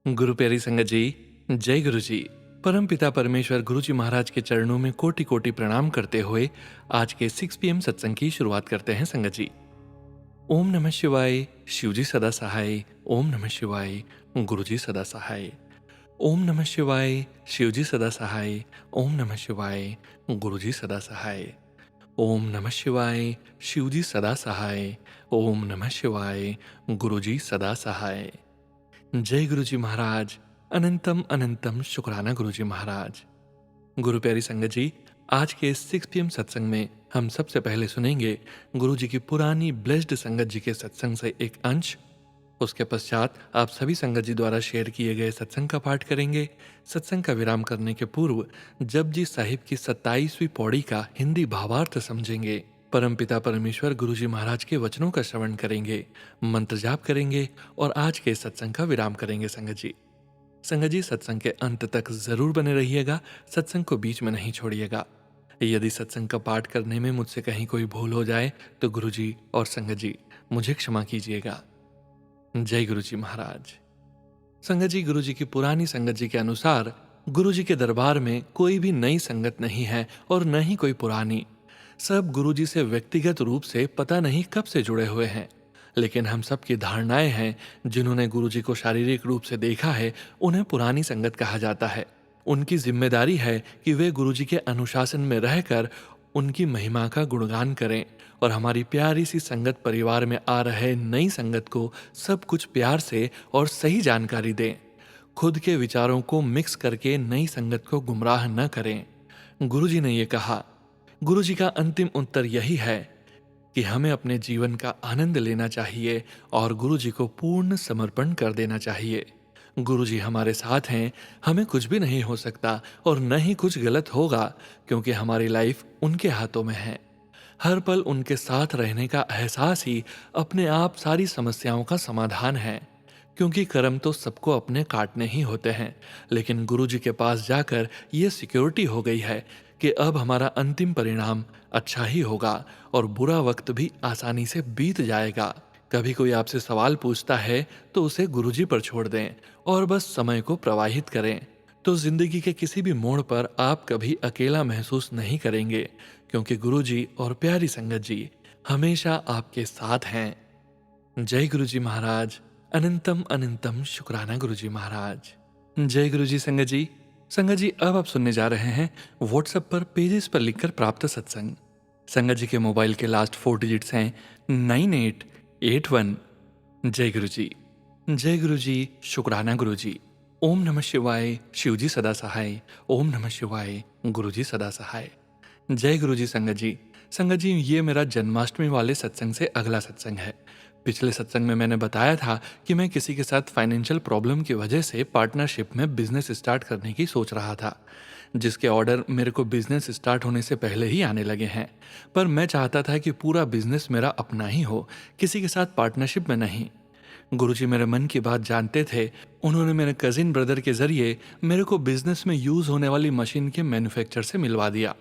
गुरु प्यारी संगत जी, जय गुरु जी। परम पिता परमेश्वर गुरु जी महाराज के चरणों में कोटि कोटि प्रणाम करते हुए आज के 6 PM सत्संग की शुरुआत करते हैं संगत जी। ओम नमः शिवाय, शिव जी सदा सहाय। ओम नमः शिवाय, गुरु जी सदा सहाय। ओम नमः शिवाय, शिव जी सदा सहाय। ओम नमः शिवाय, गुरु जी सदा सहाय। ओम नमः शिवाय, शिव जी सदा सहाय। ओम नमः शिवाय, गुरु जी सदा सहाय। जय गुरु जी महाराज। अनंतम अनंतम शुक्राना गुरु जी महाराज। गुरु प्यारी संगत जी, आज के 6 PM सत्संग में हम सबसे पहले सुनेंगे गुरु जी की पुरानी ब्लेस्ड संगत जी के सत्संग से एक अंश। उसके पश्चात आप सभी संगत जी द्वारा शेयर किए गए सत्संग का पाठ करेंगे। सत्संग का विराम करने के पूर्व जपजी साहिब की 27वीं पौड़ी का हिंदी भावार्थ समझेंगे। परमपिता परमेश्वर गुरु जी महाराज के वचनों का श्रवण करेंगे, मंत्र जाप करेंगे और आज के सत्संग का विराम करेंगे संगत जी। संगत जी, सत्संग के अंत तक जरूर बने रहिएगा, सत्संग को बीच में नहीं छोड़िएगा। यदि सत्संग का पाठ करने में मुझसे कहीं कोई भूल हो जाए तो गुरु जी और संगत जी मुझे क्षमा कीजिएगा। जय गुरु जी महाराज। संगत जी, गुरु जी की पुरानी संगत जी के अनुसार गुरु जी के दरबार में कोई भी नई संगत नहीं है और न ही कोई पुरानी। सब गुरु जी से व्यक्तिगत रूप से पता नहीं कब से जुड़े हुए हैं, लेकिन हम सब की धारणाएं हैं। जिन्होंने गुरु जी को शारीरिक रूप से देखा है उन्हें पुरानी संगत कहा जाता है। उनकी जिम्मेदारी है कि वे गुरु जी के अनुशासन में रहकर उनकी महिमा का गुणगान करें और हमारी प्यारी सी संगत परिवार में आ रहे नई संगत को सब कुछ प्यार से और सही जानकारी दें। खुद के विचारों को मिक्स करके नई संगत को गुमराह न करें। गुरु जी ने ये कहा। गुरु जी का अंतिम उत्तर यही है कि हमें अपने जीवन का आनंद लेना चाहिए और गुरु जी को पूर्ण समर्पण कर देना चाहिए। गुरु जी हमारे साथ हैं, हमें कुछ भी नहीं हो सकता और न ही कुछ गलत होगा, क्योंकि हमारी लाइफ उनके हाथों में है। हर पल उनके साथ रहने का एहसास ही अपने आप सारी समस्याओं का समाधान है, क्योंकि कर्म तो सबको अपने काटने ही होते हैं। लेकिन गुरु जी के पास जाकर ये सिक्योरिटी हो गई है कि अब हमारा अंतिम परिणाम अच्छा ही होगा और बुरा वक्त भी आसानी से बीत जाएगा। कभी कोई आपसे सवाल पूछता है तो उसे गुरुजी पर छोड़ दें और बस समय को प्रवाहित करें, तो जिंदगी के किसी भी मोड़ पर आप कभी अकेला महसूस नहीं करेंगे, क्योंकि गुरुजी और प्यारी संगत जी हमेशा आपके साथ हैं। जय गुरुजी महाराज। अनंतम अनंतम शुक्राना गुरुजी महाराज। जय गुरुजी संगत जी। संगत जी, अब आप सुनने जा रहे हैं व्हाट्सएप पर पेजेस पर लिखकर प्राप्त सत्संग। संगत जी के मोबाइल के लास्ट 4 डिजिट्स हैं 9881। जय गुरु जी। जय गुरु जी, शुक्राना गुरु जी। ओम नमः शिवाय, शिव जी सदा सहाय। ओम नमः शिवाय, गुरु जी सदा सहाय। जय गुरु जी संगत जी। संगत जी, ये मेरा जन्माष्टमी वाले सत्संग से अगला सत्संग है। पिछले सत्संग में मैंने बताया था कि मैं किसी के साथ फाइनेंशियल प्रॉब्लम की वजह से पार्टनरशिप में बिजनेस स्टार्ट करने की सोच रहा था, जिसके ऑर्डर मेरे को बिजनेस स्टार्ट होने से पहले ही आने लगे हैं। पर मैं चाहता था कि पूरा बिजनेस मेरा अपना ही हो, किसी के साथ पार्टनरशिप में नहीं। गुरुजी मेरे मन की बात जानते थे। उन्होंने मेरे कजिन ब्रदर के जरिए मेरे को बिजनेस में यूज होने वाली मशीन के मैन्युफैक्चर से मिलवा दिया।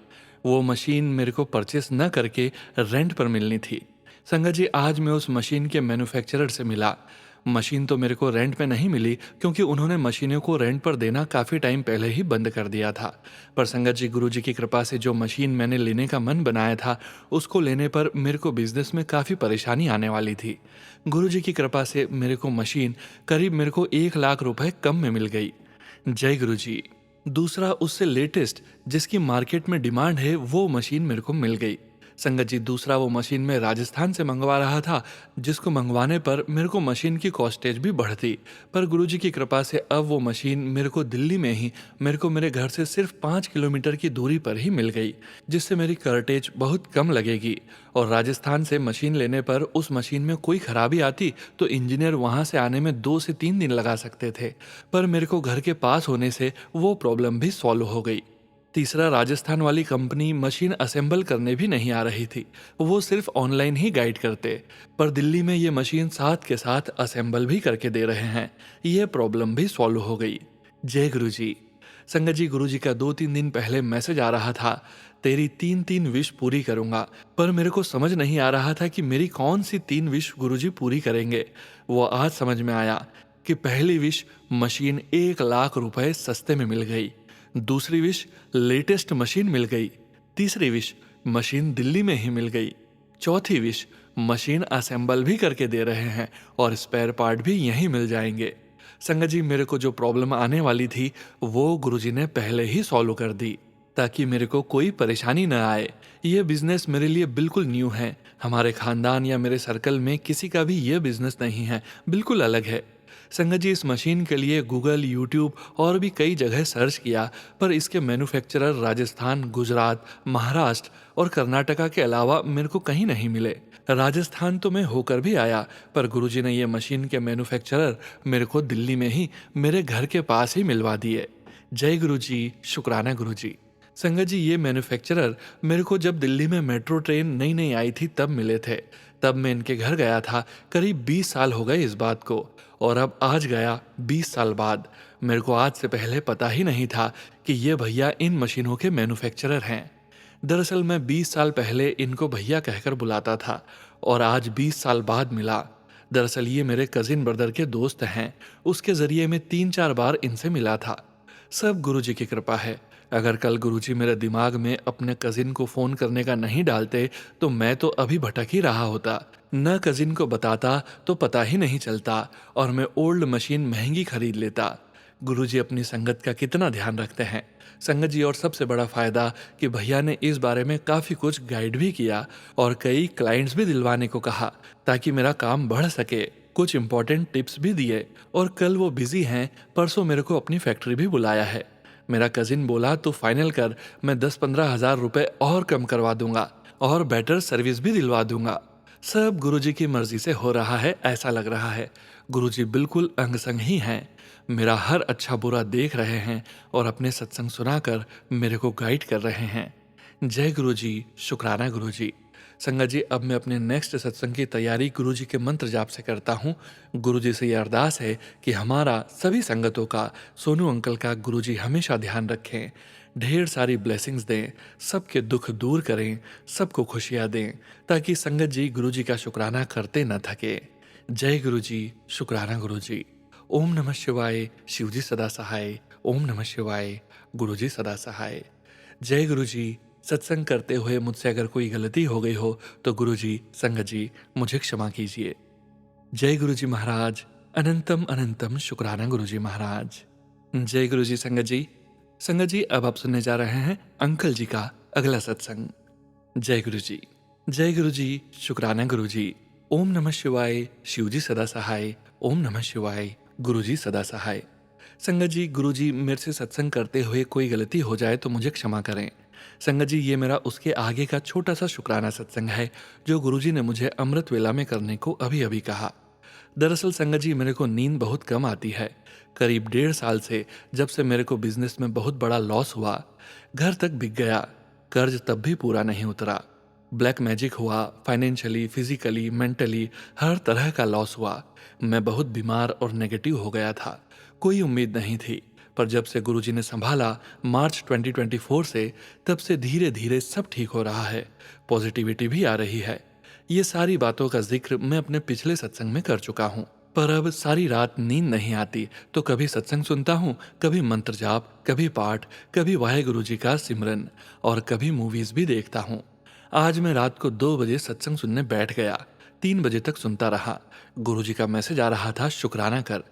वो मशीन मेरे को परचेस न करके रेंट पर मिलनी थी। संगत जी, आज मैं उस मशीन के मैन्युफैक्चरर से मिला। मशीन तो मेरे को रेंट पे नहीं मिली, क्योंकि उन्होंने मशीनों को रेंट पर देना काफ़ी टाइम पहले ही बंद कर दिया था। पर संगत जी, गुरु जी की कृपा से जो मशीन मैंने लेने का मन बनाया था, उसको लेने पर मेरे को बिजनेस में काफ़ी परेशानी आने वाली थी। गुरु जी की कृपा से मेरे को मशीन करीब मेरे को 1 लाख रुपए कम में मिल गई। जय गुरु जी। दूसरा, उससे लेटेस्ट जिसकी मार्केट में डिमांड है वो मशीन मेरे को मिल गई। संगत जी, दूसरा वो मशीन मैं राजस्थान से मंगवा रहा था, जिसको मंगवाने पर मेरे को मशीन की कॉस्टेज भी बढ़ती। पर गुरुजी की कृपा से अब वो मशीन मेरे को दिल्ली में ही मेरे को मेरे घर से सिर्फ 5 किलोमीटर की दूरी पर ही मिल गई, जिससे मेरी कर्टेज बहुत कम लगेगी। और राजस्थान से मशीन लेने पर उस मशीन में कोई खराबी आती तो इंजीनियर वहाँ से आने में 2 से 3 दिन लगा सकते थे, पर मेरे को घर के पास होने से वो प्रॉब्लम भी सॉल्व हो गई। तीसरा, राजस्थान वाली कंपनी मशीन असेंबल करने भी नहीं आ रही थी, वो सिर्फ ऑनलाइन ही गाइड करते। पर दिल्ली में ये मशीन साथ के साथ असेंबल भी करके दे रहे हैं, ये प्रॉब्लम भी सॉल्व हो गई। जय गुरु जी। संगत जी, गुरु जी का 2-3 दिन पहले मैसेज आ रहा था, तेरी 3-3 विश पूरी करूंगा। पर मेरे को समझ नहीं आ रहा था कि मेरी कौन सी 3 विश गुरु जी पूरी करेंगे। वो आज समझ में आया। कि पहली विश मशीन 1 लाख रुपए सस्ते में मिल गई, दूसरी विश लेटेस्ट मशीन मिल गई, तीसरी विश मशीन दिल्ली में ही मिल गई, चौथी विश मशीन असेंबल भी करके दे रहे हैं और स्पेयर पार्ट भी यहीं मिल जाएंगे। संगत जी, मेरे को जो प्रॉब्लम आने वाली थी वो गुरुजी ने पहले ही सॉल्व कर दी, ताकि मेरे को कोई परेशानी न आए। ये बिजनेस मेरे लिए बिल्कुल न्यू है, हमारे खानदान या मेरे सर्कल में किसी का भी ये बिजनेस नहीं है, बिल्कुल अलग है। संगत जी, इस मशीन के लिए गूगल, यूट्यूब और भी कई जगह सर्च किया, पर इसके मैन्युफैक्चरर राजस्थान, गुजरात, महाराष्ट्र और कर्नाटका के अलावा मेरे को कहीं नहीं मिले। राजस्थान तो मैं होकर भी आया, पर गुरुजी ने ये मशीन के मैन्युफैक्चरर मेरे को दिल्ली में ही मेरे घर के पास ही मिलवा दिए। जय गुरुजी, शुक्राना गुरुजी। संगत जी, ये मैन्युफैक्चरर मेरे को जब दिल्ली में मेट्रो ट्रेन नई नई आई थी तब मिले थे। तब मैं इनके घर गया था, करीब 20 साल हो गए इस बात को, और अब आज गया 20 साल बाद। मेरे को आज से पहले पता ही नहीं था कि ये भैया इन मशीनों के मैन्युफैक्चरर हैं। दरअसल मैं 20 साल पहले इनको भैया कहकर बुलाता था और आज 20 साल बाद मिला। दरअसल ये मेरे कजिन ब्रदर के दोस्त हैं, उसके जरिए मैं 3-4 बार इनसे मिला था। सब गुरुजी की कृपा है। अगर कल गुरुजी मेरे दिमाग में अपने कजिन को फोन करने का नहीं डालते तो मैं तो अभी भटक ही रहा होता। न कजिन को बताता तो पता ही नहीं चलता और मैं ओल्ड मशीन महंगी खरीद लेता। गुरुजी अपनी संगत का कितना ध्यान रखते हैं संगत जी। और सबसे बड़ा फायदा कि भैया ने इस बारे में काफी कुछ गाइड भी किया और कई क्लाइंट्स भी दिलवाने को कहा ताकि मेरा काम बढ़ सके। कुछ इंपॉर्टेंट टिप्स भी दिए और कल वो बिजी हैं, परसों मेरे को अपनी फैक्ट्री भी बुलाया है। मेरा कजिन बोला तो फाइनल कर, मैं 10-15 हजार रुपए और कम करवा दूंगा और बेटर सर्विस भी दिलवा दूंगा। सब गुरुजी की मर्जी से हो रहा है ऐसा लग रहा है। गुरुजी बिल्कुल अंग संग ही हैं, मेरा हर अच्छा बुरा देख रहे हैं और अपने सत्संग सुनाकर मेरे को गाइड कर रहे हैं। जय गुरुजी, शुक्राना गुरुजी। संगत जी, अब मैं अपने नेक्स्ट सत्संग की तैयारी गुरुजी के मंत्र जाप से करता हूँ। गुरुजी से ये अरदास है कि हमारा सभी संगतों का, सोनू अंकल का गुरुजी हमेशा ध्यान रखें, ढेर सारी ब्लेसिंग्स दें, सबके दुख दूर करें, सबको खुशियाँ दें, ताकि संगत जी गुरुजी का शुक्राना करते न थके। जय गुरुजी, शुक्राना गुरुजी। ओम नमः शिवाय, शिवजी सदा सहाय। ओम नमः शिवाय, गुरुजी सदा सहाय। जय गुरुजी। सत्संग करते हुए मुझसे अगर कोई गलती हो गई हो तो गुरुजी, संगत जी मुझे क्षमा कीजिए। जय गुरुजी महाराज। अनंतम अनंतम शुक्राना गुरुजी महाराज। जय गुरुजी संगत जी। संगत जी, अब आप सुनने जा रहे हैं अंकल जी का अगला सत्संग। जय गुरुजी। जय गुरुजी, शुक्राना गुरुजी। ओम नमः शिवाय, शिवजी सदा सहाय। ओम नमः शिवाय, गुरुजी सदा सहाय। संगत जी, गुरुजी मेरे से सत्संग करते हुए कोई गलती हो जाए तो मुझे क्षमा करें। संगत जी, ये मेरा उसके आगे का छोटा सा शुक्राना सत्संग है जो गुरुजी ने मुझे अमृत वेला में करने को अभी अभी कहा। दरअसल संगत जी, मेरे को नींद बहुत कम आती है। करीब 1.5 साल से, जब से मेरे को बिजनेस में बहुत बड़ा लॉस हुआ, घर तक बिक गया, कर्ज तब भी पूरा नहीं उतरा, ब्लैक मैजिक हुआ, फाइनेंशियली, फिजिकली, मेंटली हर तरह का लॉस हुआ। मैं बहुत बीमार और नेगेटिव हो गया था, कोई उम्मीद नहीं थी। पर जब से गुरुजी ने संभाला मार्च 2024 से, तब से धीरे धीरे सब ठीक हो रहा है, पॉजिटिविटी भी आ रही है। ये सारी बातों का जिक्र मैं अपने पिछले सत्संग में कर चुका हूँ। पर अब सारी रात नींद नहीं आती तो कभी सत्संग सुनता हूँ, कभी मंत्र जाप, कभी पाठ, कभी वाहेगुरु जी का सिमरन और कभी मूवीज भी देखता हूँ। आज मैं रात को 2 बजे सत्संग सुनने बैठ गया, 3 बजे तक सुनता रहा। गुरुजी का मैसेज आ रहा था, शुक्राना कर।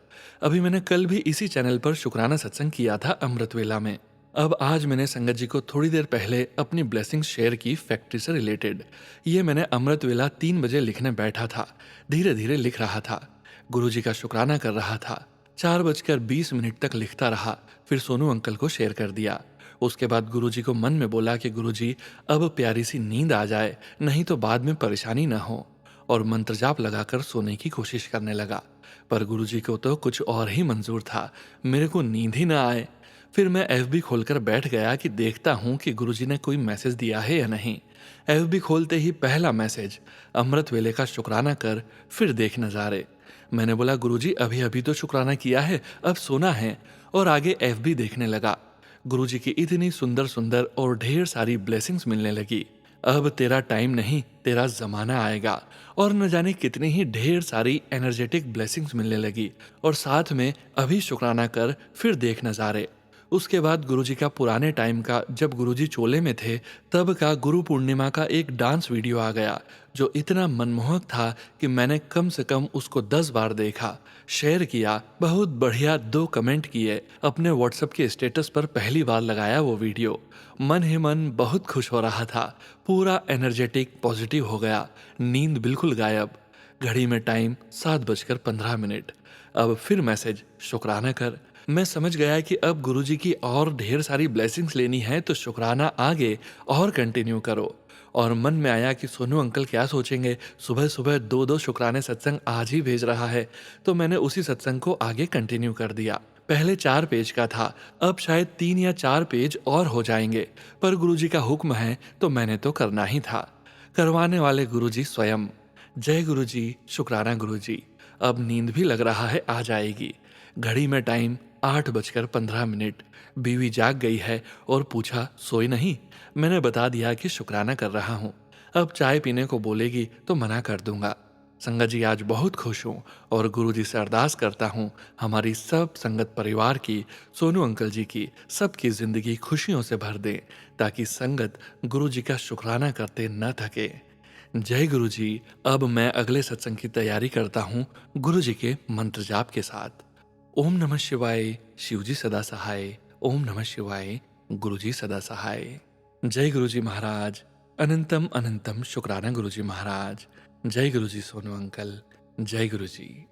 अभी मैंने कल भी इसी चैनल पर शुक्राना सत्संग किया था अमृत वेला में। अब आज मैंने संगत जी को थोड़ी देर पहले अपनी ब्लेसिंग्स शेयर की फैक्ट्री से रिलेटेड। ये मैंने अमृत वेला 3 बजे लिखने बैठा था, धीरे धीरे लिख रहा था, गुरुजी का शुक्राना कर रहा था। 4:20 तक लिखता रहा, फिर सोनू अंकल को शेयर कर दिया। उसके बाद गुरुजी को मन में बोला कि गुरुजी अब प्यारी सी नींद आ जाए, नहीं तो बाद में परेशानी ना हो, और मंत्र जाप लगाकर सोने की कोशिश करने लगा। पर गुरुजी को तो कुछ और ही मंजूर था, मेरे को नींद ही ना आए। फिर मैं FB खोलकर बैठ गया कि देखता हूँ कि गुरुजी ने कोई मैसेज दिया है या नहीं। FB खोलते ही पहला मैसेज, अमृत वेले का शुक्राना कर, फिर देख नजारे। मैंने बोला, गुरुजी अभी अभी तो शुक्राना किया है, अब सोना है, और आगे FB देखने लगा। गुरुजी की इतनी सुंदर सुंदर और ढेर सारी ब्लेसिंग्स मिलने लगी। अब तेरा टाइम नहीं, तेरा जमाना आएगा। और न जाने कितनी ही ढेर सारी एनर्जेटिक ब्लेसिंग्स मिलने लगी। और साथ में अभी शुक्राना कर, फिर देख नज़ारे। उसके बाद गुरुजी का पुराने टाइम का, जब गुरुजी चोले में थे तब का गुरु पूर्णिमा का एक डांस वीडियो आ गया, जो इतना मनमोहक था कि मैंने कम से कम उसको 10 बार देखा, शेयर किया, बहुत बढ़िया 2 कमेंट किए, अपने व्हाट्सएप के स्टेटस पर पहली बार लगाया वो वीडियो। मन ही मन बहुत खुश हो रहा था, पूरा एनर्जेटिक पॉजिटिव हो गया, नींद बिल्कुल गायब। घड़ी में टाइम 7:15। अब फिर मैसेज, शुक्राना कर। मैं समझ गया कि अब गुरुजी की और ढेर सारी ब्लेसिंग्स लेनी है, तो शुक्राना आगे और कंटिन्यू करो। और मन में आया कि सोनू अंकल क्या सोचेंगे, सुबह सुबह 2-2 शुक्राने सत्संग आज ही भेज रहा है। तो मैंने उसी सत्संग को आगे कंटिन्यू कर दिया। पहले 4 पेज का था, अब शायद 3 या 4 पेज और हो जाएंगे, पर गुरुजी का हुक्म है तो मैंने तो करना ही था। करवाने वाले गुरुजी स्वयं। जय गुरुजी, शुक्राना गुरुजी। अब नींद भी लग रहा है आ जाएगी। घड़ी में टाइम 8:15। बीवी जाग गई है और पूछा, सोई नहीं? मैंने बता दिया कि शुक्राना कर रहा हूँ। अब चाय पीने को बोलेगी तो मना कर दूंगा। संगत जी, आज बहुत खुश हूँ और गुरुजी से अरदास करता हूँ हमारी सब संगत परिवार की, सोनू अंकल जी की, सबकी जिंदगी खुशियों से भर दें, ताकि संगत गुरुजी का शुक्राना करते न थके। जय गुरुजी। अब मैं अगले सत्संग की तैयारी करता हूँ गुरुजी के मंत्र जाप के साथ। ओम नमः शिवाय, शिवजी सदा सहाय। ओम नमः शिवाय, गुरुजी सदा सहाय। जय गुरुजी महाराज। अनंतम अनंतम शुक्राना गुरुजी महाराज। जय गुरुजी सोनू अंकल। जय गुरुजी।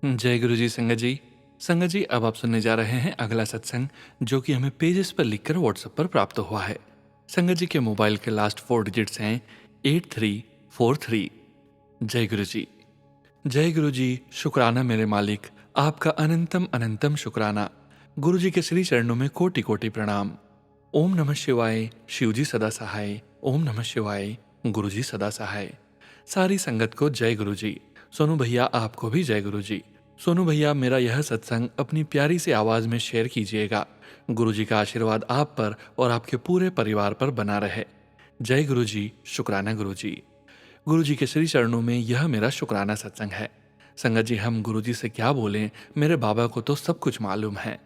जय गुरुजी संगत जी। संगत जी, अब आप सुनने जा रहे हैं अगला सत्संग, जो कि हमें पेजेस पर लिखकर व्हाट्सएप पर प्राप्त हुआ है। संगत जी के मोबाइल के लास्ट 4 डिजिट्स हैं 8343। जय गुरुजी। जय गुरुजी, शुक्राना मेरे मालिक, आपका अनंतम अनंतम शुक्राना। गुरुजी के श्री चरणों में कोटि कोटि प्रणाम। ओम नमः शिवाय, शिवजी सदा सहाय। ओम नमः शिवाय, गुरुजी सदा सहाय। सारी संगत को जय गुरुजी। सोनू भैया, आपको भी जय गुरुजी। सोनू भैया, मेरा यह सत्संग अपनी प्यारी सी आवाज में शेयर कीजिएगा। गुरुजी का आशीर्वाद आप पर और आपके पूरे परिवार पर बना रहे। जय गुरुजी, शुक्राना गुरुजी। गुरुजी के श्री चरणों में यह मेरा शुक्राना सत्संग है। संगत जी, हम गुरुजी से क्या बोलें, मेरे बाबा को तो सब कुछ मालूम है।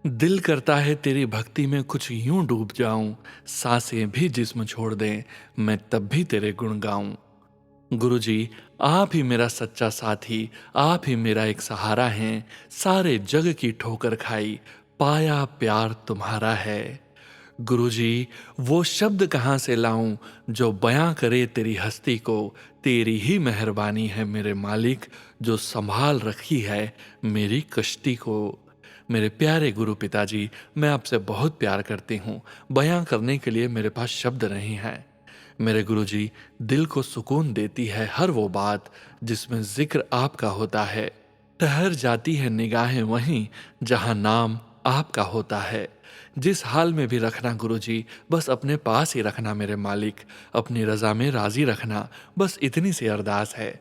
दिल करता है तेरी भक्ति में कुछ यूं डूब जाऊं, सांसें भी जिस्म छोड़ दें, मैं तब भी तेरे गुण गाऊं। गुरुजी, आप ही मेरा सच्चा साथी, आप ही मेरा एक सहारा हैं, सारे जग की ठोकर खाई, पाया प्यार तुम्हारा है। गुरुजी, वो शब्द कहाँ से लाऊं जो बयां करे तेरी हस्ती को, तेरी ही मेहरबानी है मेरे मालिक, जो संभाल रखी है मेरी कश्ती को। मेरे प्यारे गुरु पिताजी, मैं आपसे बहुत प्यार करती हूँ, बयां करने के लिए मेरे पास शब्द नहीं है। मेरे गुरुजी, दिल को सुकून देती है हर वो बात जिसमें जिक्र आपका होता है। ठहर जाती है निगाहें वहीं जहां नाम आपका होता है। जिस हाल में भी रखना गुरुजी, बस अपने पास ही रखना मेरे मालिक, अपनी रजा में राजी रखना, बस इतनी सी अरदास है।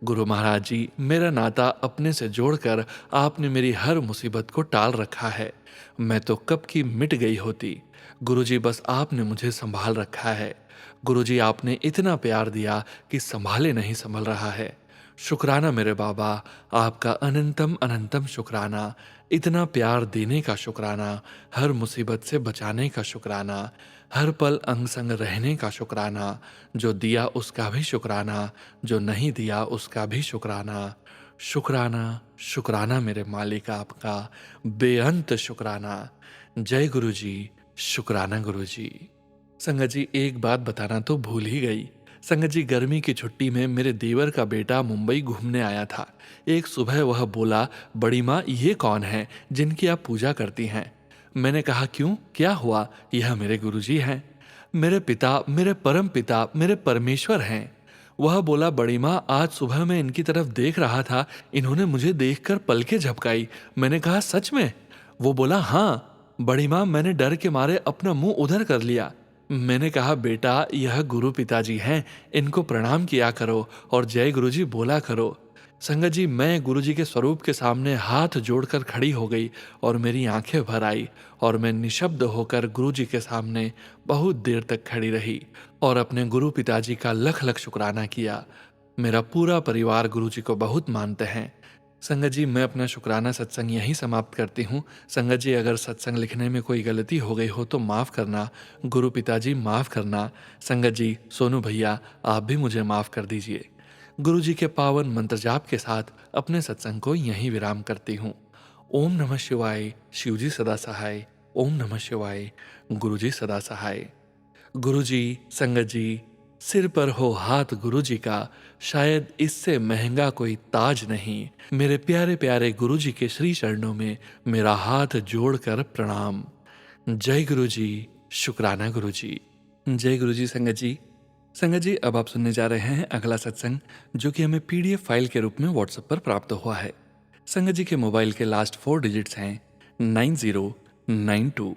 गुरु महाराज जी, मेरा नाता अपने से जोड़कर आपने मेरी हर मुसीबत को टाल रखा है। मैं तो कब की मिट गई होती। गुरुजी, बस आपने मुझे संभाल रखा है। गुरुजी, आपने इतना प्यार दिया कि संभाले नहीं संभल रहा है। शुक्राना मेरे बाबा, आपका अनंतम अनंतम शुक्राना। इतना प्यार देने का शुक्राना, हर मुसीबत से बचाने का शुक्राना, हर पल अंग संग रहने का शुक्राना। जो दिया उसका भी शुक्राना, जो नहीं दिया उसका भी शुक्राना। शुक्राना शुक्राना मेरे मालिक आपका, बेअंत शुक्राना। जय गुरुजी, शुक्राना गुरुजी। संगत जी, एक बात बताना तो भूल ही गई। संगत जी, गर्मी की छुट्टी में मेरे देवर का बेटा मुंबई घूमने आया था। एक सुबह वह बोला, बड़ी माँ, ये कौन है जिनकी आप पूजा करती हैं? मैंने कहा, क्यों, क्या हुआ? यह मेरे गुरुजी हैं, मेरे पिता, मेरे परम पिता, मेरे परमेश्वर हैं। वह बोला, बड़ी माँ, आज सुबह मैं इनकी तरफ देख रहा था, इन्होंने मुझे देखकर पलकें झपकाई। मैंने कहा, सच में? वो बोला, हाँ। बड़ी माँ, मैंने डर के मारे अपना मुंह उधर कर लिया। मैंने कहा, बेटा, यह गुरु पिताजी हैं, इनको प्रणाम किया करो और जय गुरुजी बोला करो। संगत जी, मैं गुरुजी के स्वरूप के सामने हाथ जोड़कर खड़ी हो गई और मेरी आंखें भर आई और मैं निशब्द होकर गुरुजी के सामने बहुत देर तक खड़ी रही और अपने गुरु पिताजी का लख लख शुक्राना किया। मेरा पूरा परिवार गुरुजी को बहुत मानते हैं। संगत जी, मैं अपना शुक्राना सत्संग यहीं समाप्त करती हूँ। संगत जी, अगर सत्संग लिखने में कोई गलती हो गई हो तो माफ़ करना। गुरु पिताजी माफ़ करना। संगत जी, सोनू भैया, आप भी मुझे माफ़ कर दीजिए। गुरु जी के पावन मंत्र जाप के साथ अपने सत्संग को यहीं विराम करती हूँ। ओम नमः शिवाय। शिवजी सदा सहाय। ओम नमः शिवाय। गुरु जी सदा सहाय। गुरु जी, संगत जी, सिर पर हो हाथ गुरु जी का, शायद इससे महंगा कोई ताज नहीं। मेरे प्यारे प्यारे गुरु जी के श्री चरणों में मेरा हाथ जोड़कर प्रणाम। जय गुरु जी। शुक्राना गुरु जी। जय गुरु जी। संगत जी, संगत जी, अब आप सुनने जा रहे हैं अगला सत्संग, जो कि हमें पीडीएफ फाइल के रूप में व्हाट्सएप पर प्राप्त हुआ है। संगत जी के मोबाइल के लास्ट 4 डिजिट्स हैं 9092।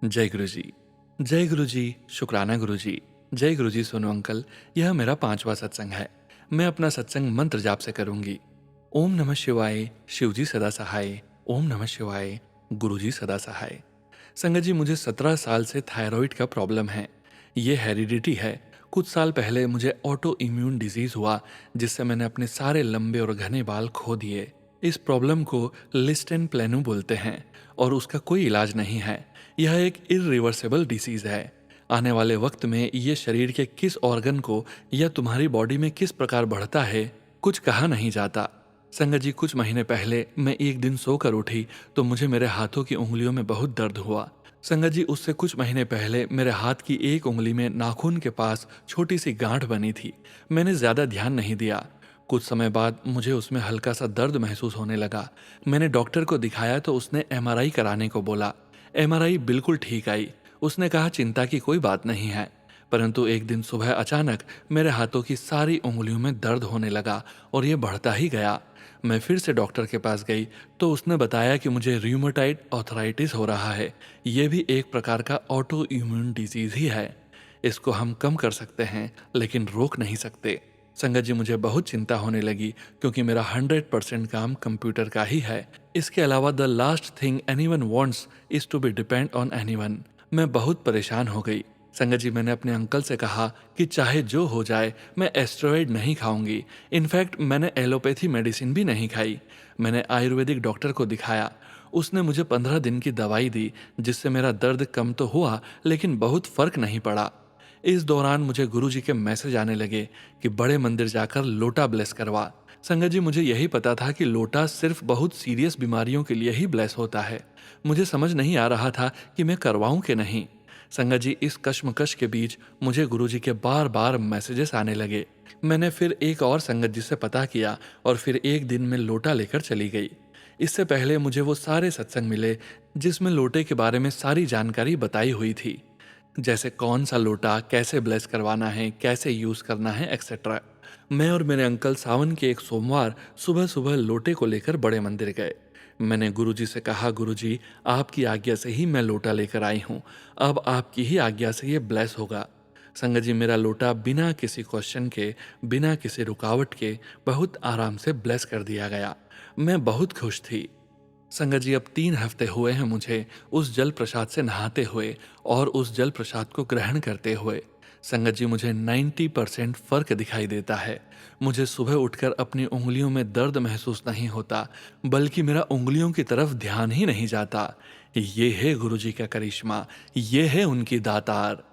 जय गुरु जी। जय गुरु जी। शुक्राना गुरु जी। जय गुरु जी सोनू अंकल, यह मेरा 5वां सत्संग है। मैं अपना सत्संग मंत्र जाप से करूंगी। ओम नमः शिवाय। शिवजी सदा सहाय। ओम नमः शिवाय। गुरु जी सदा सहाय। संगत जी, मुझे 17 साल से थायराइड का प्रॉब्लम है। ये हेरिडिटी है। कुछ साल पहले मुझे ऑटो इम्यून डिजीज हुआ, जिससे मैंने अपने सारे लंबे और घने बाल खो दिए। इस प्रॉब्लम को लिस्टेन प्लेनू बोलते हैं और उसका कोई इलाज नहीं है। यह एक इरिवर्सिबल डिसीज है। आने वाले वक्त में ये शरीर के किस ऑर्गन को या तुम्हारी बॉडी में किस प्रकार बढ़ता है, कुछ कहा नहीं जाता। संगत जी, कुछ महीने पहले मैं एक दिन सोकर उठी तो मुझे मेरे हाथों की उंगलियों में बहुत दर्द हुआ। संगत जी, उससे कुछ महीने पहले मेरे हाथ की एक उंगली में नाखून के पास छोटी सी गांठ बनी थी। मैंने ज्यादा ध्यान नहीं दिया। कुछ समय बाद मुझे उसमें हल्का सा दर्द महसूस होने लगा। मैंने डॉक्टर को दिखाया तो उसने एमआरआई कराने को बोला। एमआरआई बिल्कुल ठीक आई। उसने कहा चिंता की कोई बात नहीं है। परंतु एक दिन सुबह अचानक मेरे हाथों की सारी उंगलियों में दर्द होने लगा और ये बढ़ता ही गया। मैं फिर से डॉक्टर के पास गई तो उसने बताया कि मुझे रूमेटाइड आर्थराइटिस हो रहा है। ये भी एक प्रकार का ऑटो इम्यून डिजीज ही है। इसको हम कम कर सकते हैं लेकिन रोक नहीं सकते। संगत जी, मुझे बहुत चिंता होने लगी क्योंकि मेरा 100% काम कंप्यूटर का ही है। इसके अलावा the last thing anyone wants is to be depend on anyone. मैं बहुत परेशान हो गई। संगत जी, मैंने अपने अंकल से कहा कि चाहे जो हो जाए मैं एस्टेरॉयड नहीं खाऊंगी। इनफैक्ट मैंने एलोपैथी मेडिसिन भी नहीं खाई। मैंने आयुर्वेदिक डॉक्टर को दिखाया। उसने मुझे 15 दिन की दवाई दी, जिससे मेरा दर्द कम तो हुआ लेकिन बहुत फर्क नहीं पड़ा। इस दौरान मुझे गुरुजी के मैसेज आने लगे कि बड़े मंदिर जाकर लोटा ब्लेस करवा। संगत जी, मुझे यही पता था कि लोटा सिर्फ बहुत सीरियस बीमारियों के लिए ही ब्लेस होता है। मुझे समझ नहीं आ रहा था कि मैं करवाऊं कि नहीं। संगत जी, इस कश्मकश के बीच मुझे गुरुजी के बार बार मैसेजेस आने लगे। मैंने फिर एक और संगत जी से पता किया और फिर एक दिन में लोटा लेकर चली गई। इससे पहले मुझे वो सारे सत्संग मिले जिसमें लोटे के बारे में सारी जानकारी बताई हुई थी, जैसे कौन सा लोटा कैसे ब्लेस करवाना है, कैसे यूज करना है, एक्सेट्रा। मैं और मेरे अंकल सावन के एक सोमवार सुबह सुबह लोटे को लेकर बड़े मंदिर गए। मैंने गुरुजी से कहा, गुरुजी, आपकी आज्ञा से ही मैं लोटा लेकर आई हूँ। अब आपकी ही आज्ञा से ये ब्लेस होगा। संगत जी, मेरा लोटा बिना किसी क्वेश्चन के, बिना किसी रुकावट के बहुत आराम से ब्लेस कर दिया गया। मैं बहुत खुश थी। संगत जी, अब 3 हफ्ते हुए हैं मुझे उस जल प्रसाद से नहाते हुए और उस जल प्रसाद को ग्रहण करते हुए। संगत जी, मुझे 90% फर्क दिखाई देता है। मुझे सुबह उठकर अपनी उंगलियों में दर्द महसूस नहीं होता, बल्कि मेरा उंगलियों की तरफ ध्यान ही नहीं जाता। ये है गुरुजी का करिश्मा, ये है उनकी दातार।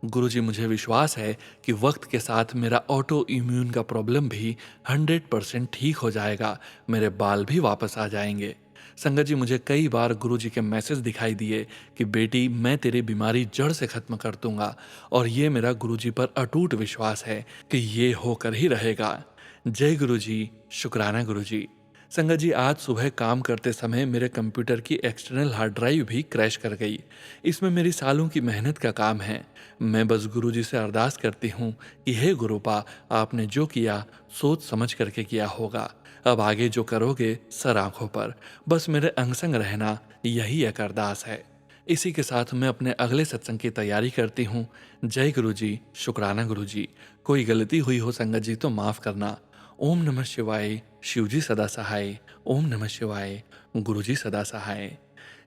गुरुजी, मुझे विश्वास है कि वक्त के साथ मेरा ऑटो इम्यून का प्रॉब्लम भी 100% ठीक हो जाएगा। मेरे बाल भी वापस आ जाएंगे। संगत जी, मुझे कई बार गुरुजी के मैसेज दिखाई दिए कि बेटी, मैं तेरी बीमारी जड़ से खत्म कर दूंगा, और ये मेरा गुरुजी पर अटूट विश्वास है कि ये होकर ही रहेगा। जय गुरुजी। शुक्राना गुरुजी। संगत जी, आज सुबह काम करते समय मेरे कंप्यूटर की एक्सटर्नल हार्ड ड्राइव भी क्रैश कर गई। इसमें मेरी सालों की मेहनत का काम है। मैं बस गुरुजी से अरदास करती हूँ कि हे गुरुपा, आपने जो किया सोच समझ करके किया होगा। अब आगे जो करोगे सर आंखों पर, बस मेरे अंग संग रहना, यही एक अरदास है। इसी के साथ मैं अपने अगले सत्संग की तैयारी करती हूँ। जय गुरुजी। शुक्राना गुरुजी। कोई गलती हुई हो संगत जी तो माफ करना। ओम नमः शिवाय, शिवजी सदा सहाय। ओम नमः शिवाय, गुरुजी सदा सहाय।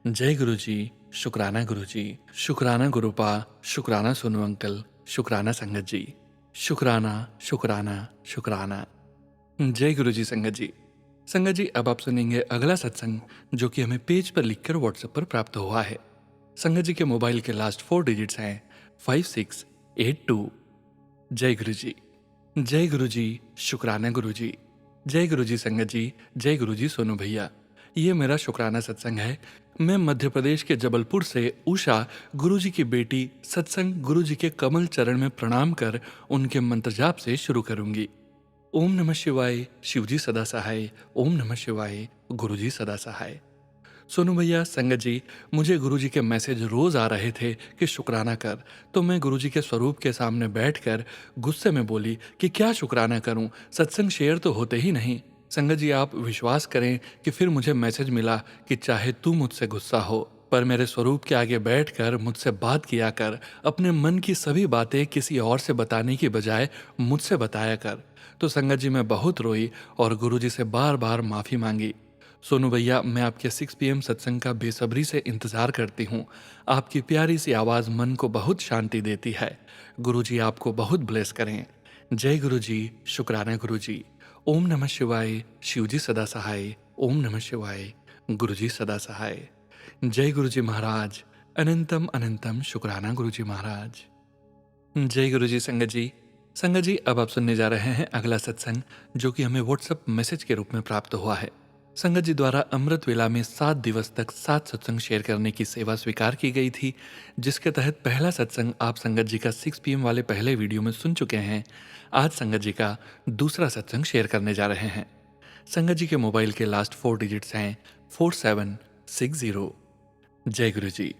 जय गुरुजी, शुक्राना गुरुजी, शुक्राना गुरुपा, शुक्राना सोनू अंकल, शुक्राना संगत जी, शुक्राना शुक्राना शुक्राना। जय गुरुजी संगत जी। संगत जी, अब आप सुनेंगे अगला सत्संग जो कि हमें पेज पर लिखकर व्हाट्सएप पर प्राप्त हुआ है। संगत जी के मोबाइल के लास्ट 4 डिजिट्स हैं 5682। जय गुरुजी। जय गुरुजी, शुक्राना गुरुजी। जय गुरुजी संगत जी, जय गुरुजी सोनू भैया। ये मेरा शुक्राना सत्संग है। मैं मध्य प्रदेश के जबलपुर से उषा, गुरुजी की बेटी, सत्संग गुरुजी के कमल चरण में प्रणाम कर उनके मंत्र जाप से शुरू करूंगी। ओम नमः शिवाय, शिवजी सदा सहाय। ओम नमः शिवाय, गुरुजी सदा सहाय। सोनू भैया, संगत जी, मुझे गुरुजी के मैसेज रोज आ रहे थे कि शुक्राना कर, तो मैं गुरुजी के स्वरूप के सामने बैठकर गुस्से में बोली कि क्या शुक्राना करूं, सत्संग शेयर तो होते ही नहीं। संगत जी, आप विश्वास करें कि फिर मुझे मैसेज मिला कि चाहे तू मुझसे गुस्सा हो, पर मेरे स्वरूप के आगे बैठकर मुझसे बात किया कर, अपने मन की सभी बातें किसी और से बताने की बजाय मुझसे बताया कर। तो संगत जी, मैं बहुत रोई और गुरुजी से बार बार माफी मांगी। सोनू भैया, मैं आपके 6 PM सत्संग का बेसब्री से इंतजार करती हूँ। आपकी प्यारी सी आवाज़ मन को बहुत शांति देती है। गुरुजी आपको बहुत ब्लेस करें। जय गुरुजी, शुक्राना गुरुजी। ओम नमः शिवाय, शिवजी सदा सहाय। ओम नमः शिवाय, गुरुजी सदा सहाय। जय गुरुजी महाराज, अनंतम अनंतम शुक्राना गुरुजी महाराज। जय गुरुजी संगत जी। संगत जी, अब आप सुनने जा रहे हैं अगला सत्संग जो कि हमें व्हाट्सएप मैसेज के रूप में प्राप्त हुआ है। संगत जी द्वारा अमृत वेला में 7 दिवस तक 7 सत्संग शेयर करने की सेवा स्वीकार की गई थी, जिसके तहत पहला सत्संग आप संगत जी का 6 PM वाले पहले वीडियो में सुन चुके हैं। आज संगत जी का दूसरा सत्संग शेयर करने जा रहे हैं। संगत जी के मोबाइल के लास्ट 4 डिजिट्स हैं 4760। जय गुरु जी।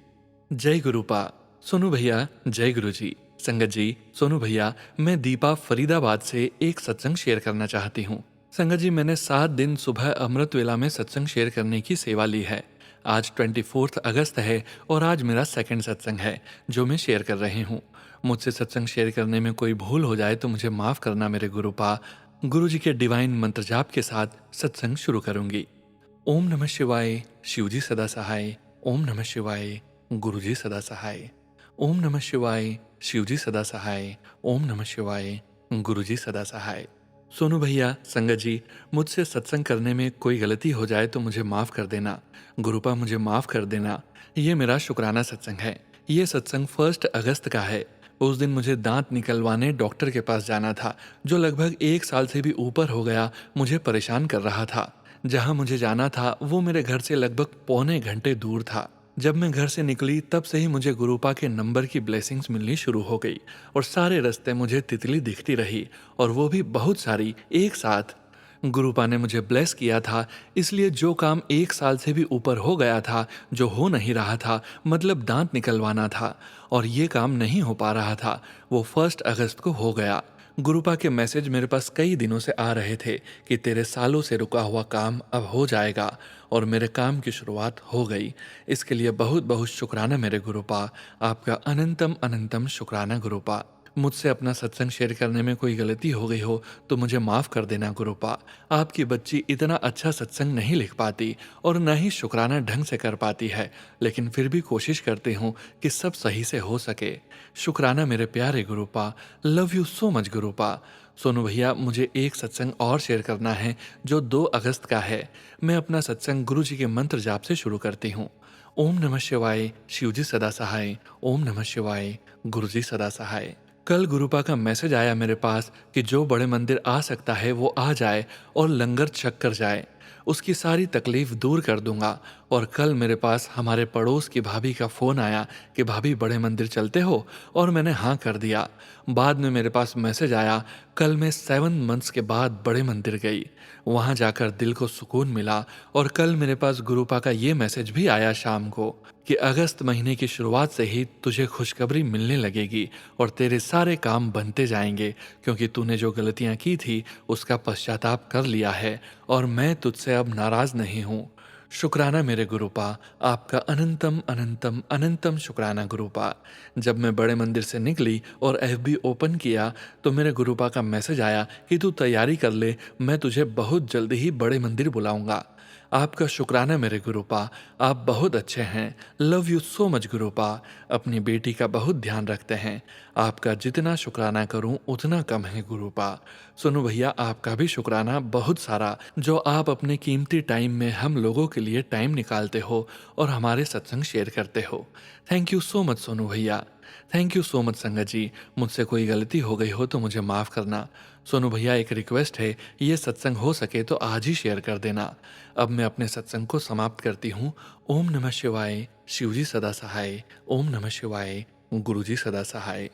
जय गुरुपा। सोनू भैया, जय गुरु जी। संगत जी, सोनू भैया, मैं दीपा फरीदाबाद से एक सत्संग शेयर करना चाहती हूँ। संगत जी, मैंने 7 दिन सुबह अमृत वेला में सत्संग शेयर करने की सेवा ली है। आज 24 अगस्त है और आज मेरा सेकंड सत्संग है जो मैं शेयर कर रही हूँ। मुझसे सत्संग शेयर करने में कोई भूल हो जाए तो मुझे माफ़ करना मेरे गुरुपा। गुरु जी के डिवाइन मंत्र जाप के साथ सत्संग शुरू करूंगी। ओम नमः शिवाय, शिवजी सदा सहाय। ओम नमः शिवाय, गुरुजी सदा सहाय। ओम नमः शिवाय, शिवजी सदा सहाय। ओम नमः शिवाय, गुरुजी सदा सहाय। सोनू भैया, संगत जी, मुझसे सत्संग करने में कोई गलती हो जाए तो मुझे माफ़ कर देना। गुरुपा, मुझे माफ़ कर देना। ये मेरा शुक्राना सत्संग है। ये सत्संग 1 अगस्त का है। उस दिन मुझे दांत निकलवाने डॉक्टर के पास जाना था, जो लगभग 1 साल से भी ऊपर हो गया मुझे परेशान कर रहा था। जहाँ मुझे जाना था वो मेरे घर से लगभग पौने घंटे दूर था। जब मैं घर से निकली तब से ही मुझे गुरुपा के नंबर की ब्लेसिंग्स मिलनी शुरू हो गई और सारे रास्ते मुझे तितली दिखती रही, और वो भी बहुत सारी एक साथ। गुरुपा ने मुझे ब्लेस किया था, इसलिए जो काम 1 साल से भी ऊपर हो गया था, जो हो नहीं रहा था, मतलब दांत निकलवाना था, और ये काम नहीं हो पा रहा था, वो 1 अगस्त को हो गया। गुरुपा के मैसेज मेरे पास कई दिनों से आ रहे थे कि तेरे सालों से रुका हुआ काम अब हो जाएगा, और मेरे काम की शुरुआत हो गई। इसके लिए बहुत बहुत शुक्राना मेरे गुरुपा। आपका अनंतम अनंतम शुक्राना गुरुपा। मुझसे अपना सत्संग शेयर करने में कोई गलती हो गई हो तो मुझे माफ़ कर देना गुरुपा। आपकी बच्ची इतना अच्छा सत्संग नहीं लिख पाती और न ही शुक्राना ढंग से कर पाती है, लेकिन फिर भी कोशिश करती हूँ कि सब सही से हो सके। शुक्राना मेरे प्यारे गुरुपा। Love you so much गुरुपा। Sonu भैया, मुझे एक सत्संग और शेयर करना है जो 2 अगस्त का है। मैं अपना सत्संग गुरु जी के मंत्र जाप से शुरू करती हूँ। ओम नमः शिवाय, शिवजी सदा सहाय। ओम नमः शिवाय, गुरुजी सदा सहाय। कल गुरुपा का मैसेज आया मेरे पास कि जो बड़े मंदिर आ सकता है वो आ जाए और लंगर छक कर जाए, उसकी सारी तकलीफ दूर कर दूंगा। और कल मेरे पास हमारे पड़ोस की भाभी का फ़ोन आया कि भाभी बड़े मंदिर चलते हो, और मैंने हाँ कर दिया। बाद में मेरे पास मैसेज आया, कल मैं 7 मंथ्स के बाद बड़े मंदिर गई, वहाँ जाकर दिल को सुकून मिला। और कल मेरे पास गुरुपा का ये मैसेज भी आया शाम को कि अगस्त महीने की शुरुआत से ही तुझे खुशखबरी मिलने लगेगी और तेरे सारे काम बनते जाएंगे, क्योंकि तूने जो गलतियाँ की थी उसका पश्चाताप कर लिया है और मैं तुझसे अब नाराज़ नहीं हूँ। शुक्राना मेरे गुरुपा, आपका अनंतम अनंतम अनंतम शुक्राना गुरुपा। जब मैं बड़े मंदिर से निकली और एफबी ओपन किया तो मेरे गुरुपा का मैसेज आया कि तू तैयारी कर ले, मैं तुझे बहुत जल्दी ही बड़े मंदिर बुलाऊंगा। आपका शुक्राना मेरे गुरुपा, आप बहुत अच्छे हैं। Love you so much गुरुपा। अपनी बेटी का बहुत ध्यान रखते हैं। आपका जितना शुक्राना करूं उतना कम है गुरुपा। सुनो भैया, आपका भी शुक्राना बहुत सारा, जो आप अपने कीमती टाइम में हम लोगों के लिए टाइम निकालते हो और हमारे सत्संग शेयर करते हो। Thank you so much Sonu भैया। थैंक यू सो मच संगत जी। मुझसे कोई गलती हो गई हो तो मुझे माफ़ करना। सोनू भैया, एक रिक्वेस्ट है, ये सत्संग हो सके तो आज ही शेयर कर देना। अब मैं अपने सत्संग को समाप्त करती हूँ। ओम नमः शिवाय। शिवजी सदा सहाय। ओम नमः शिवाय। गुरुजी सदा सहाय।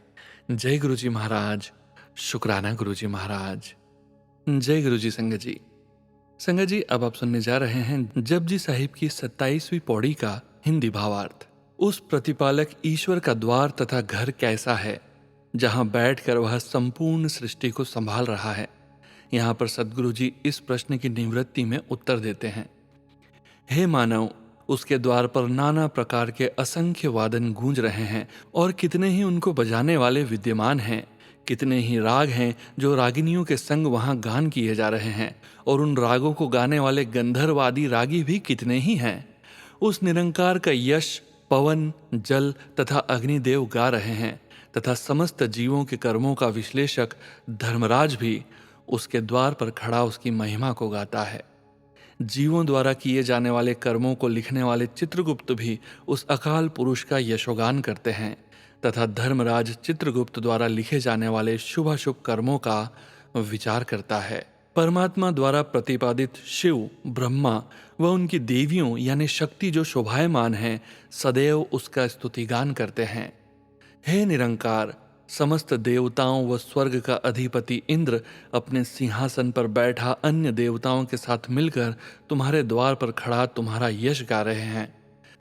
जय गुरुजी महाराज। शुक्राना गुरुजी महाराज। जय गुरुजी संगत जी। संगत जी, अब आप सुनने जा रहे हैं जपजी साहिब की 27वीं पौड़ी का हिंदी भावार्थ। उस प्रतिपालक ईश्वर का द्वार तथा घर कैसा है जहां बैठकर वह संपूर्ण सृष्टि को संभाल रहा है। यहाँ पर सदगुरु जी इस प्रश्न की निवृत्ति में उत्तर देते हैं। हे मानव, उसके द्वार पर नाना प्रकार के असंख्य वादन गूंज रहे हैं और कितने ही उनको बजाने वाले विद्यमान हैं। कितने ही राग हैं जो रागिनियों के संग वहां गान किए जा रहे हैं, और उन रागों को गाने वाले गंधर्वादी रागी भी कितने ही हैं। उस निरंकार का यश पवन, जल तथा अग्निदेव गा रहे हैं, तथा समस्त जीवों के कर्मों का विश्लेषक धर्मराज भी उसके द्वार पर खड़ा उसकी महिमा को गाता है। जीवों द्वारा किए जाने वाले कर्मों को लिखने वाले चित्रगुप्त भी उस अकाल पुरुष का यशोगान करते हैं, तथा धर्मराज चित्रगुप्त द्वारा लिखे जाने वाले शुभ अशुभ कर्मों का विचार करता है। परमात्मा द्वारा प्रतिपादित शिव, ब्रह्मा व उनकी देवियों यानी शक्ति जो शोभायमान हैं, सदैव उसका स्तुतिगान करते हैं। हे निरंकार, समस्त देवताओं व स्वर्ग का अधिपति इंद्र अपने सिंहासन पर बैठा अन्य देवताओं के साथ मिलकर तुम्हारे द्वार पर खड़ा तुम्हारा यश गा रहे हैं।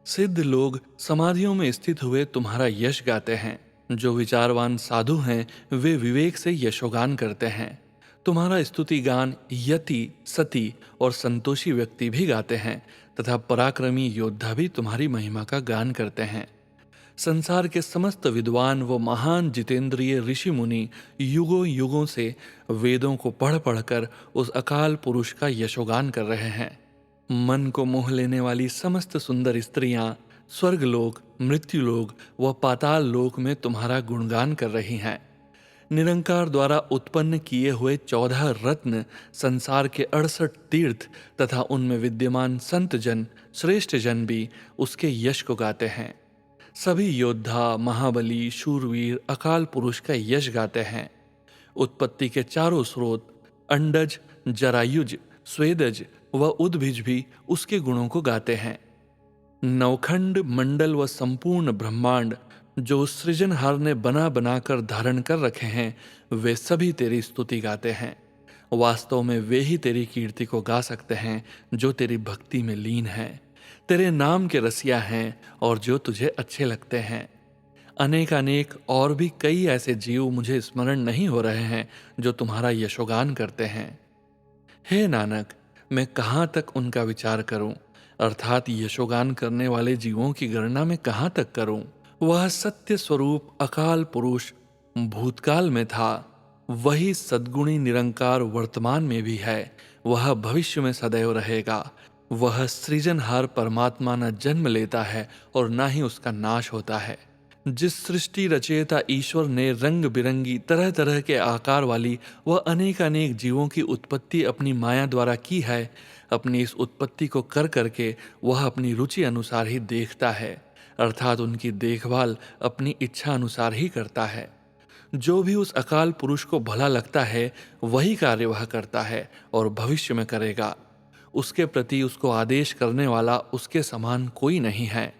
सिद्ध लोग समाधियों में स्थित हुए तुम्हारा यश गाते हैं। जो विचारवान साधु हैं वे विवेक से यशोगान करते हैं। तुम्हारा स्तुति गान यति, सती और संतोषी व्यक्ति भी गाते हैं, तथा पराक्रमी योद्धा भी तुम्हारी महिमा का गान करते हैं। संसार के समस्त विद्वान व महान जितेंद्रिय ऋषि मुनि युगों युगों से वेदों को पढ़ पढ़कर उस अकाल पुरुष का यशोगान कर रहे हैं। मन को मोह लेने वाली समस्त सुंदर स्त्रियां स्वर्गलोक, मृत्युलोक व पाताल लोक में तुम्हारा गुणगान कर रही हैं। निरंकार द्वारा उत्पन्न किए हुए 14 रत्न, संसार के 68 तीर्थ तथा उनमें विद्यमान संत जन, श्रेष्ठ जन भी उसके यश को गाते हैं। सभी योद्धा, महाबली, शूरवीर अकाल पुरुष का यश गाते हैं। उत्पत्ति के चारों स्रोत अंडज, जरायुज, स्वेदज व उद्भिज भी उसके गुणों को गाते हैं। नवखंड मंडल व संपूर्ण ब्रह्मांड जो सृजनहार ने बना बनाकर धारण कर रखे हैं, वे सभी तेरी स्तुति गाते हैं। वास्तव में वे ही तेरी कीर्ति को गा सकते हैं जो तेरी भक्ति में लीन हैं, तेरे नाम के रसिया हैं और जो तुझे अच्छे लगते हैं। अनेक अनेक और भी कई ऐसे जीव मुझे स्मरण नहीं हो रहे हैं जो तुम्हारा यशोगान करते हैं। हे नानक, मैं कहाँ तक उनका विचार करूं, अर्थात यशोगान करने वाले जीवों की गणना में कहाँ तक करूं। वह सत्य स्वरूप अकाल पुरुष भूतकाल में था, वही सद्गुणी निरंकार वर्तमान में भी है, वह भविष्य में सदैव रहेगा। वह सृजनहार परमात्मा न जन्म लेता है और न ही उसका नाश होता है। जिस सृष्टि रचयिता ईश्वर ने रंग बिरंगी तरह तरह के आकार वाली व अनेक अनेक जीवों की उत्पत्ति अपनी माया द्वारा की है, अपनी इस उत्पत्ति को कर करके वह अपनी रुचि अनुसार ही देखता है, अर्थात उनकी देखभाल अपनी इच्छा अनुसार ही करता है। जो भी उस अकाल पुरुष को भला लगता है वही कार्य वह करता है और भविष्य में करेगा। उसके प्रति उसको आदेश करने वाला उसके समान कोई नहीं है।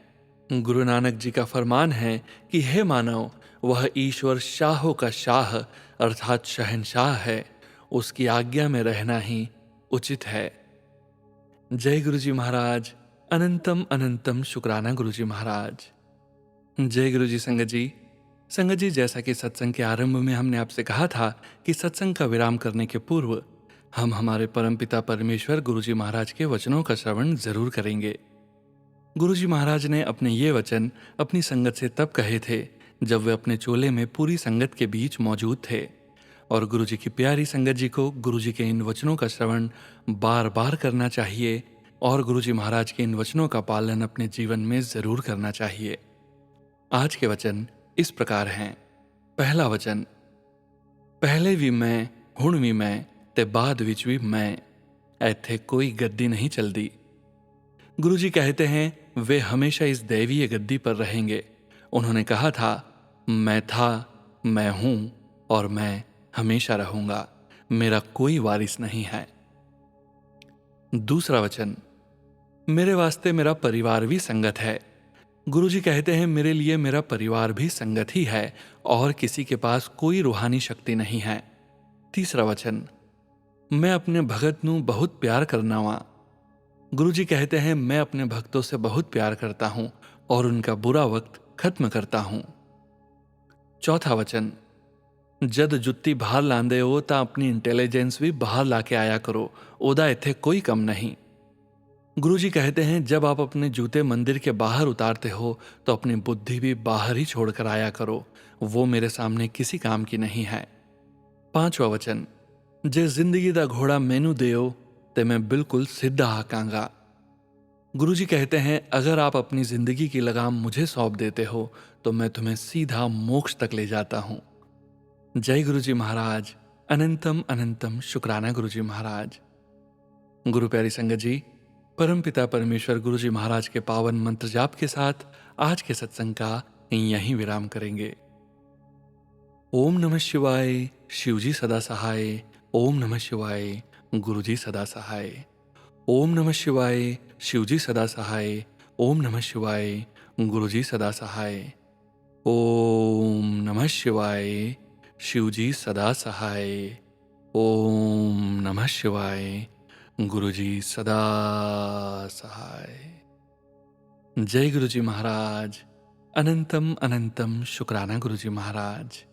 गुरु नानक जी का फरमान है कि हे मानव, वह ईश्वर शाहों का शाह अर्थात शहंशाह है, उसकी आज्ञा में रहना ही उचित है। जय गुरु जी महाराज। अनंतम अनंतम शुक्राना गुरु जी महाराज। जय गुरु जी संगत जी। संगत जी, जैसा कि सत्संग के आरंभ में हमने आपसे कहा था कि सत्संग का विराम करने के पूर्व हम हमारे परमपिता परमेश्वर गुरुजी महाराज के वचनों का श्रवण जरूर करेंगे। गुरुजी महाराज ने अपने ये वचन अपनी संगत से तब कहे थे जब वे अपने चोले में पूरी संगत के बीच मौजूद थे, और गुरुजी की प्यारी संगत जी को गुरुजी के इन वचनों का श्रवण बार बार करना चाहिए और गुरुजी महाराज के इन वचनों का पालन अपने जीवन में जरूर करना चाहिए। आज के वचन इस प्रकार हैं। पहला वचन, पहले भी मैं हुण भी मैं ते बाद विच भी मैं, ऐथे कोई गद्दी नहीं चलदी। गुरुजी कहते हैं वे हमेशा इस दैवीय गद्दी पर रहेंगे। उन्होंने कहा था, मैं था, मैं हूं और मैं हमेशा रहूंगा, मेरा कोई वारिस नहीं है। दूसरा वचन, मेरे वास्ते मेरा परिवार भी संगत है। गुरुजी कहते हैं मेरे लिए मेरा परिवार भी संगत ही है और किसी के पास कोई रूहानी शक्ति नहीं है। तीसरा वचन, मैं अपने भगत नू बहुत प्यार करना वा। गुरुजी कहते हैं मैं अपने भक्तों से बहुत प्यार करता हूं और उनका बुरा वक्त खत्म करता हूं। चौथा वचन, जद जुत्ती बाहर लांदे हो ता अपनी इंटेलिजेंस भी बाहर लाके आया करो, ओदा इथे कोई कम नहीं। गुरुजी कहते हैं जब आप अपने जूते मंदिर के बाहर उतारते हो तो अपनी बुद्धि भी बाहर ही छोड़कर आया करो, वो मेरे सामने किसी काम की नहीं है। पांचवा वचन, जे जिंदगी दा घोड़ा मैनू देओ ते मैं बिल्कुल सीधा हाकांगा। गुरुजी कहते हैं अगर आप अपनी जिंदगी की लगाम मुझे सौंप देते हो तो मैं तुम्हें सीधा मोक्ष तक ले जाता हूं। जय गुरुजी महाराज, अनंतम अनंतम शुक्राना गुरुजी महाराज। गुरु प्यारी संगत जी, परमपिता परमेश्वर गुरुजी महाराज के पावन मंत्र जाप के साथ आज के सत्संग का यहीं विराम करेंगे। ओम नमः शिवाय, शिवजी सदा सहाय। ओम नमः शिवाय, गुरुजी सदा सहाय। ओम नमः शिवाय, शिवजी सदा सहाय। ओम नमः शिवाय, गुरुजी सदा सहाय। ओम नमः शिवाय, शिवजी सदा सहाय। ओम नमः शिवाय, गुरुजी सदा सहाय। जय गुरुजी महाराज, अनंतम अनंतम शुक्राना गुरुजी महाराज।